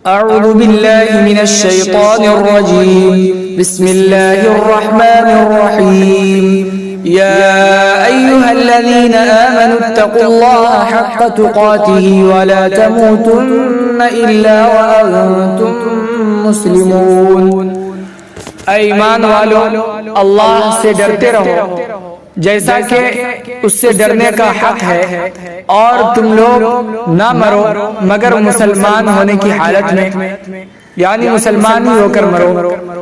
أعوذ بالله من الشيطان الرجيم بسم الله الرحمن الرحيم يا أيها الذين آمنوا اتقوا الله حق تقاته ولا تموتن إلا وأنتم مسلمون. اے ایمان والو، اللہ سے ڈرتے رہو جیسا کہ اس سے ڈرنے کا حق ہے، اور تم لوگ نہ مرو مگر مسلمان ہونے کی حالت میں، یعنی مسلمان ہی ہو کر مرو.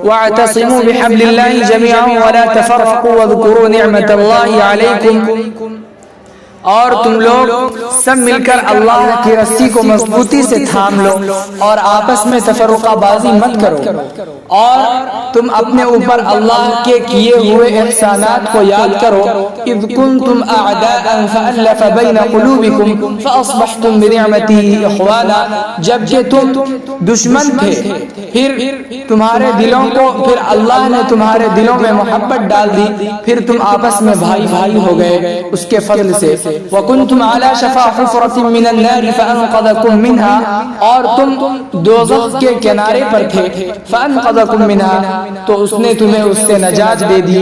وَاعْتَصِمُوا بِحَبْلِ اللَّهِ جَمِيعًا وَلَا تَفَرَّقُوا وَاذْكُرُوا نِعْمَةَ اللَّهِ عَلَيْكُمْ، اور تم لوگ سب مل کر اللہ کی رسی کو مضبوطی سے تھام لو اور آپس میں تفرقہ بازی مت کرو، اور تم اپنے اوپر اللہ کے کیے ہوئے احسانات کو یاد کرو. اذ کنتم اعداء فألف بین قلوبکم فاصبحتم بنعمته اخوانا، جبکہ تم دشمن تھے پھر تمہارے دلوں کو پھر اللہ نے تمہارے دلوں میں محبت ڈال دی، پھر تم آپس میں بھائی بھائی ہو گئے اس کے فضل سے. وَكُنْتُمْ عَلَى شَفَا حُفْرَةٍ مِّنَ النَّارِ فَأَنْقَذَكُم مِّنْهَا، اور تم دوزخ کے کنارے پر تھے. فَأَنْقَذَكُم مِّنْهَا، تو اس نے تمہیں اس سے نجات دے دی.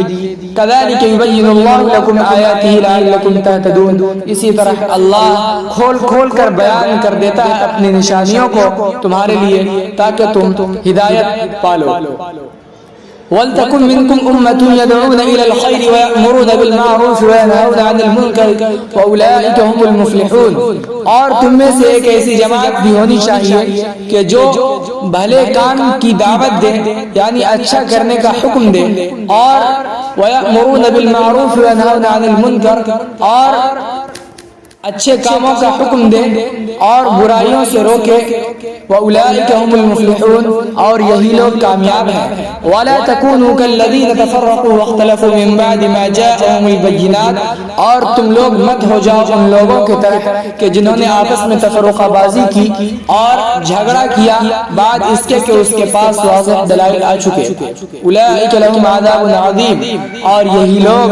كَذَلِكَ يُبَيِّنُ اللَّهُ لَكُمْ آيَاتِهِ لَعَلَّكُمْ تَهْتَدُونَ، اسی طرح اللہ کھول کھول کر بیان کر دیتا ہے اپنی نشانیوں کو تمہارے لیے تاکہ تم ہدایت پالو. وَلْتَكُن مِّنكُمْ أُمَّةٌ يَدْعُونَ إِلَى الْخَيْرِ وَيَأْمُرُونَ بِالْمَعْرُوفِ وَيَنْهَوْنَ عَنِ الْمُنكَرِ وَأُولَٰئِكَ هُمُ الْمُفْلِحُونَ، اور تم میں سے ایک ایسی جماعت بھی ہونی چاہیے کہ جو بھلے کام کی دعوت دے، یعنی اچھا کرنے کا حکم دے، اور وَيَأْمُرُونَ بِالْمَعْرُوفِ وَيَنْهَوْنَ عَنِ الْمُنكَرِ، اور اچھے کاموں کا حکم دے اور برائیوں سے روکے. وَأُولَٰئِكَ هُمُ الْمُفْلِحُونَ، اور یہی لوگ کامیاب ہیں. وَلَا تَكُونُوا كَالَّذِينَ تَفَرَّقُوا وَاخْتَلَفُوا مِن بَعْدِ مَا جَاءَهُمُ الْبَيِّنَاتُ، اور تم لوگ مت ہو جاؤ ان لوگوں کی طرح کہ جنہوں نے آپس میں تفرقہ بازی کی اور جھگڑا کیا بعد اس کے کہ اس کے پاس واضح دلائل آ چکے. أُولَٰئِكَ لَهُمْ عَذَابٌ عَظِيمٌ، اور یہی لوگ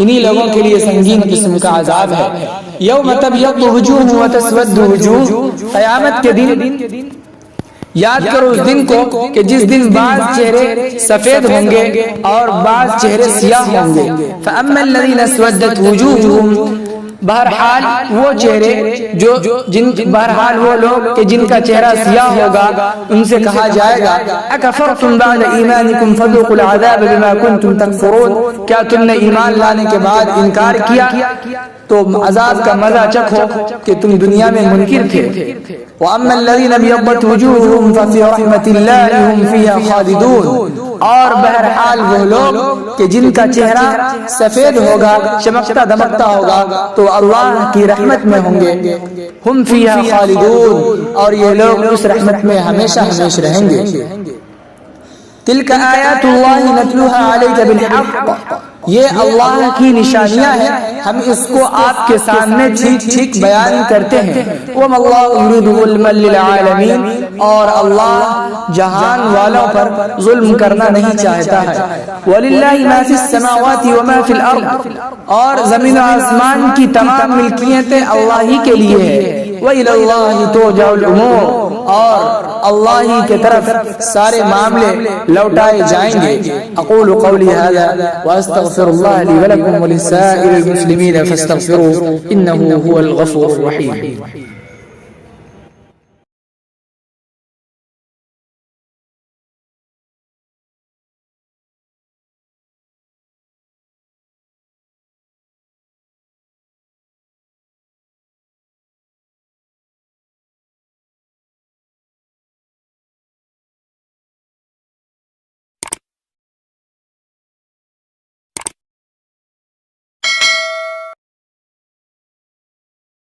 انہی لوگوں کے لیے سنگین قسم کا عذاب ہے. یوم تبیض وجوہ وتسود وجوہ، قیامت کے دن یاد کرو اس دن کو کہ جس دن بعض چہرے سفید ہوں گے اور بعض چہرے سیاہ ہوں گے. فَأَمَّا الَّذِينَ اسْوَدَّتْ وُجُوهُهُمْ، بہرحال وہ چہرے بہرحال وہ لوگ کہ جن کا چہرہ سیاہ ہوگا ان سے کہا جائے گا اکفرتم بعد ایمانکم فذوقوا العذاب بما کنتم تکفرون، کیا تم نے ایمان لانے کے بعد انکار کیا تو عذاب کا مزہ چکھو کہ تم دنیا میں منکر تھے. وَأَمَّا الَّذِينَ ابْيَضَّتْ وُجُوهُهُمْ فَفِي رَحْمَةِ اللَّهِ هُمْ فِيهَا خَالِدُونَ، اور بہرحال وہ لوگ کہ جن کا چہرہ سفید ہوگا چمکتا دمکتا ہوگا تو اللہ کی رحمت میں ہوں گے. ہم فیہا خالدون، اور یہ لوگ اس رحمت میں ہمیشہ ہمیشہ رہیں گے. تلک آیات اللہ نتلوها علیک بالحق، یہ اللہ کی نشانیاں ہیں، ہم اس کو آپ کے سامنے ٹھیک ٹھیک بیان کرتے ہیں. وَمَا اللَّهُ يُرِيدُ ظُلْمًا لِّلْعَالَمِينَ، اور اللہ جہان والوں پر ظلم کرنا نہیں چاہتا ہے. وَلِلَّهِ مَا فِي السَّمَاوَاتِ وَمَا فِي الْأَرْضِ، اور زمین و آسمان کی تمام ملکیتیں اللہ ہی کے لیے ہے. وَإِلَى اللَّهِ تُرْجَعُ الْأُمُورُ، اور اللہ ہی کی طرف سارے معاملے لوٹائے جائیں گے. اقول قولی هذا واستغفر الله لي ولكم ولسائر المسلمين فاستغفروه انه هو الغفور الرحيم.